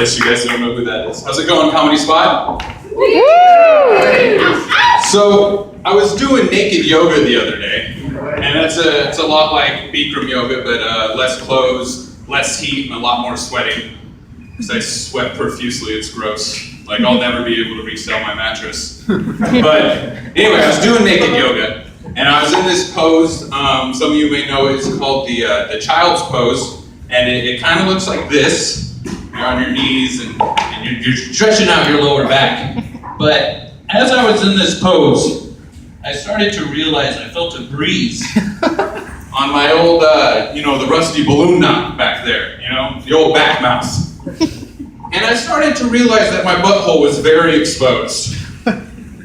guess you guys don't know who that is. How's it going, Comedy Spot? So, I was doing naked yoga the other day, and it's a lot like Bikram yoga, but less clothes, less heat, and a lot more sweating. Because I sweat profusely, it's gross. Like, I'll never be able to resell my mattress. But anyway, I was doing naked yoga, and I was in this pose. Some of you may know it's called the child's pose, and it kind of looks like this. You're on your knees, and you're stretching out your lower back. But as I was in this pose, I started to realize I felt a breeze on my old, the rusty balloon knot back there, the old back mouse. And I started to realize that my butthole was very exposed.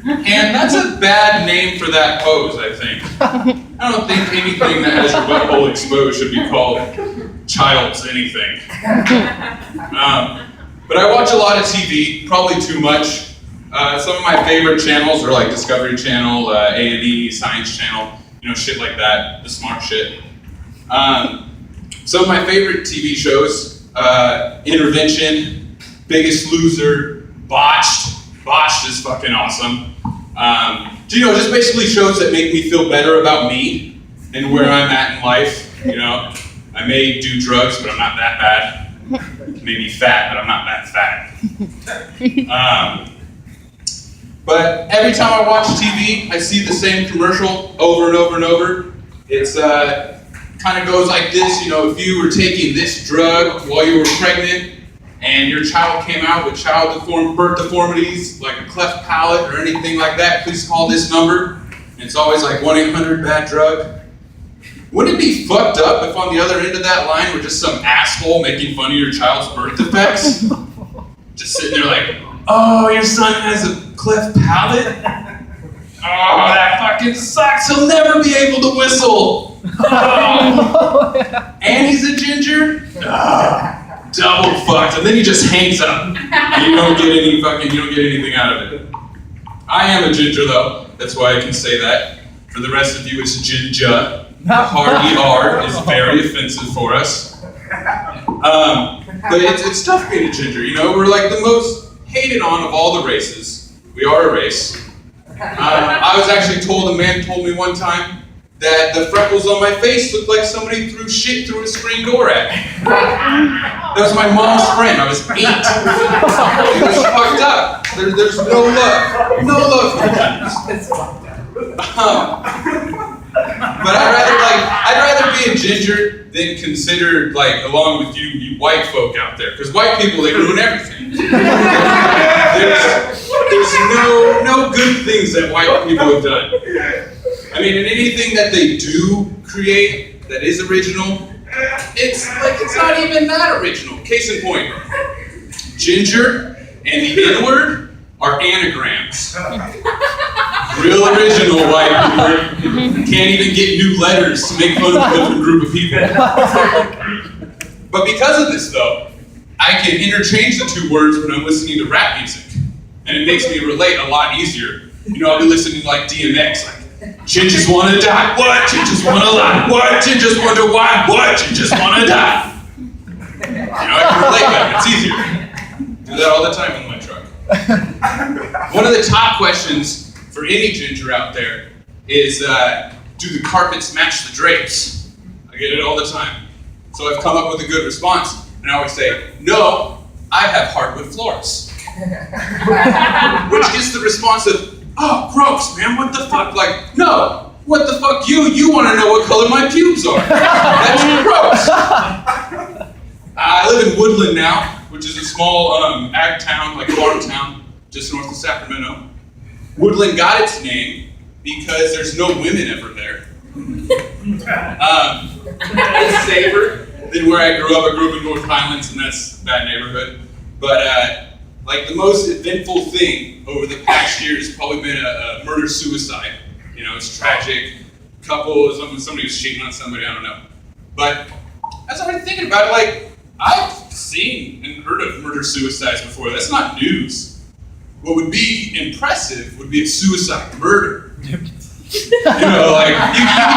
And that's a bad name for that pose, I think. I don't think anything that has your butthole exposed should be called child's anything. But I watch a lot of TV, probably too much. Some of my favorite channels are like Discovery Channel, A&E, Science Channel, shit like that, the smart shit. Some of my favorite TV shows, Intervention, Biggest Loser, Botched. Botched is fucking awesome. Just basically shows that make me feel better about me and where I'm at in life. I may do drugs, but I'm not that bad. Maybe fat, but I'm not that fat. But every time I watch TV, I see the same commercial over and over and over. It's kind of goes like this, if you were taking this drug while you were pregnant and your child came out with birth deformities, like a cleft palate or anything like that, please call this number. And it's always like 1-800-BAD-DRUG. Wouldn't it be fucked up if on the other end of that line were just some asshole making fun of your child's birth defects? Just sitting there like, oh, your son has a cleft palate? Oh, that fucking sucks. He'll never be able to whistle. Oh. And he's a ginger? Oh, double fucked. And then he just hangs up. And you don't get anything out of it. I am a ginger though. That's why I can say that. For the rest of you, it's ginger. The hard ER is very offensive for us. But it's tough being a ginger, We're like the most hated on of all the races. We are a race. I was actually told, a man told me one time that the freckles on my face looked like somebody threw shit through a screen door at me. That was my mom's friend. I was 8. It was fucked up. There's no love. No love for gingers. But I'd rather be a ginger than considered along with you white folk out there. Because white people, they ruin everything. There's no good things that white people have done. I mean, in anything that they do create that is original, it's not even that original. Case in point, ginger and the N-word are anagrams. Real original white people. Can't even get new letters to make fun of a different group of people. But because of this, though, I can interchange the two words when I'm listening to rap music. And it makes me relate a lot easier. I'll be listening to like DMX, like, gingers wanna die, what? Gingers wanna lie, what? Gingers wonder why, what? Gingers wanna die. I can relate better, it's easier. Do that all the time in my truck. One of the top questions for any ginger out there is, do the carpets match the drapes? I get it all the time. So I've come up with a good response, and I always say, no, I have hardwood floors. Which gets the response of, oh, gross, man, what the fuck? Like, no, what the fuck you want to know what color my pubes are. That's gross. I live in Woodland now, which is a small ag town, like farm town, just north of Sacramento. Woodland got its name because there's no women ever there. It's safer than where I grew up. I grew up in North Highlands, and that's a bad neighborhood. But the most eventful thing over the past year has probably been a murder-suicide. It's tragic. Somebody was cheating on somebody, I don't know. But as I've been thinking about it, I've seen and heard of murder-suicides before. That's not news. What would be impressive would be a suicide murder. You can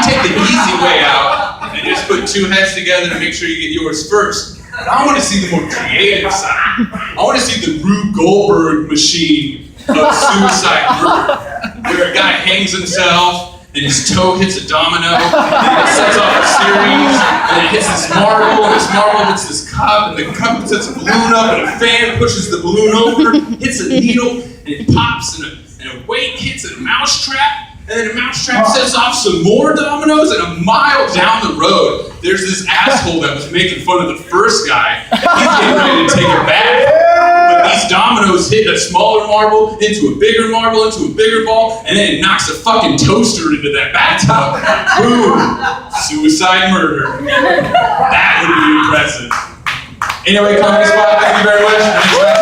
take the easy way out and just put two heads together to make sure you get yours first. But I want to see the more creative side. I want to see the Rube Goldberg machine of suicide murder, where a guy hangs himself, and his toe hits a domino, and it sets off a series, and it hits this marble, and this marble hits this cup, and the cup sets a balloon up, and a fan pushes the balloon over, hits a needle, and it pops, and a weight hits a mousetrap, and then a mousetrap sets off some more dominoes, and a mile down the road, there's this asshole that was making fun of the first guy. He's getting ready to take it back. But these dominoes hit a smaller marble, into a bigger marble, into a bigger ball, and then it knocks a fucking toaster into that bathtub. Boom! Suicide murder. That would be impressive. Anyway, Comedy Spot, thank you very much.